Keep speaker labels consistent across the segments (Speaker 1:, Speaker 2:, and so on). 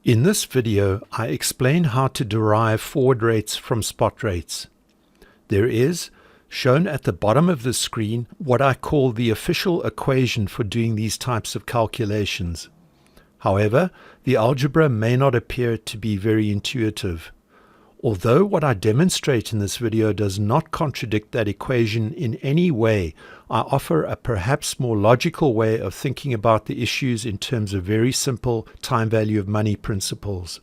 Speaker 1: In this video, I explain how to derive forward rates from spot rates. There is, shown at the bottom of the screen, what I call the official equation for doing these types of calculations. However, the algebra may not appear to be very intuitive. Although what I demonstrate in this video does not contradict that equation in any way, I offer a perhaps more logical way of thinking about the issues in terms of very simple time value of money principles.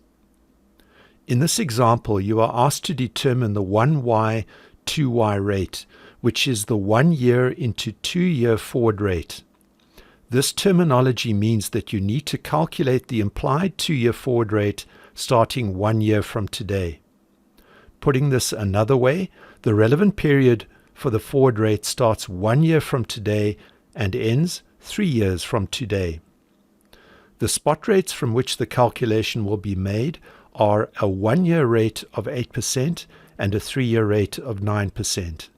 Speaker 1: In this example, you are asked to determine the 1y, 2y rate, which is the 1 year into 2 year forward rate. This terminology means that you need to calculate the implied 2 year forward rate starting 1 year from today. Putting this another way, the relevant period for the forward rate starts 1 year from today and ends 3 years from today. The spot rates from which the calculation will be made are a 1 year rate of 8% and a 3 year rate of 9%.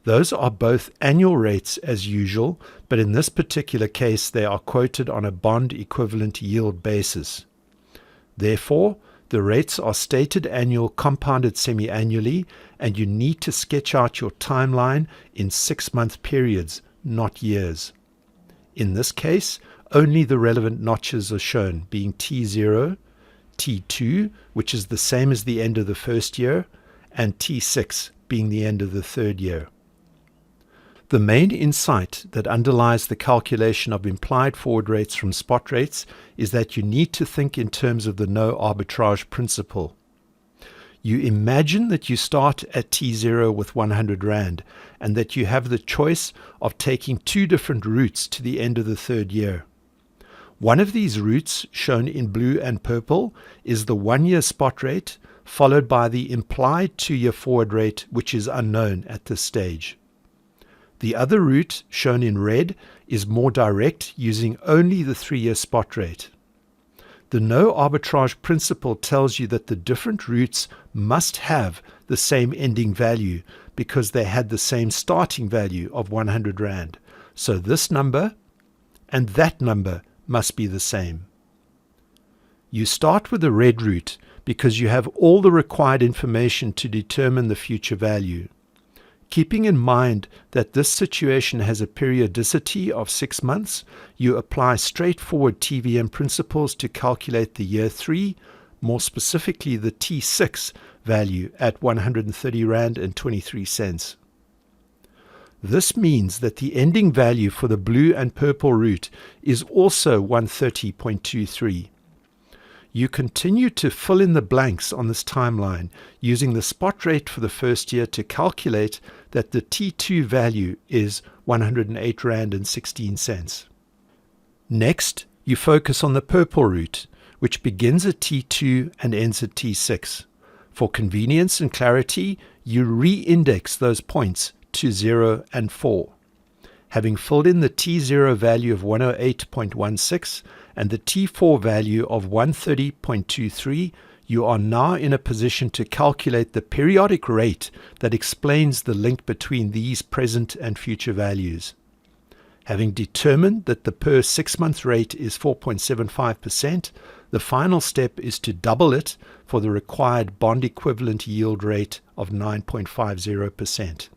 Speaker 1: Those are both annual rates as usual, but in this particular case they are quoted on a bond equivalent yield basis. Therefore, the rates are stated annual compounded semi-annually, and you need to sketch out your timeline in 6-month periods, not years. In this case, only the relevant notches are shown, being T0, T2, which is the same as the end of the first year, and T6, being the end of the third year. The main insight that underlies the calculation of implied forward rates from spot rates is that you need to think in terms of the no arbitrage principle. You imagine that you start at T0 with 100 Rand and that you have the choice of taking two different routes to the end of the third year. One of these routes, shown in blue and purple, is the 1 year spot rate, followed by the implied 2 year forward rate, which is unknown at this stage. The other route, shown in red, is more direct, using only the 3 year spot rate. The no arbitrage principle tells you that the different routes must have the same ending value because they had the same starting value of 100 Rand. So this number and that number must be the same. You start with the red route because you have all the required information to determine the future value. Keeping in mind that this situation has a periodicity of 6 months, you apply straightforward TVM principles to calculate the year 3, more specifically the T6 value at 130 Rand and 23 cents. This means that the ending value for the blue and purple route is also 130.23. You continue to fill in the blanks on this timeline using the spot rate for the first year to calculate that the T2 value is 108 Rand and 16 cents. Next, you focus on the purple route, which begins at T2 and ends at T6. For convenience and clarity, you re-index those points to 0 and 4. Having filled in the T0 value of 108.16 and the T4 value of 130.23, you are now in a position to calculate the periodic rate that explains the link between these present and future values. Having determined that the per 6-month rate is 4.75%, the final step is to double it for the required bond equivalent yield rate of 9.50%.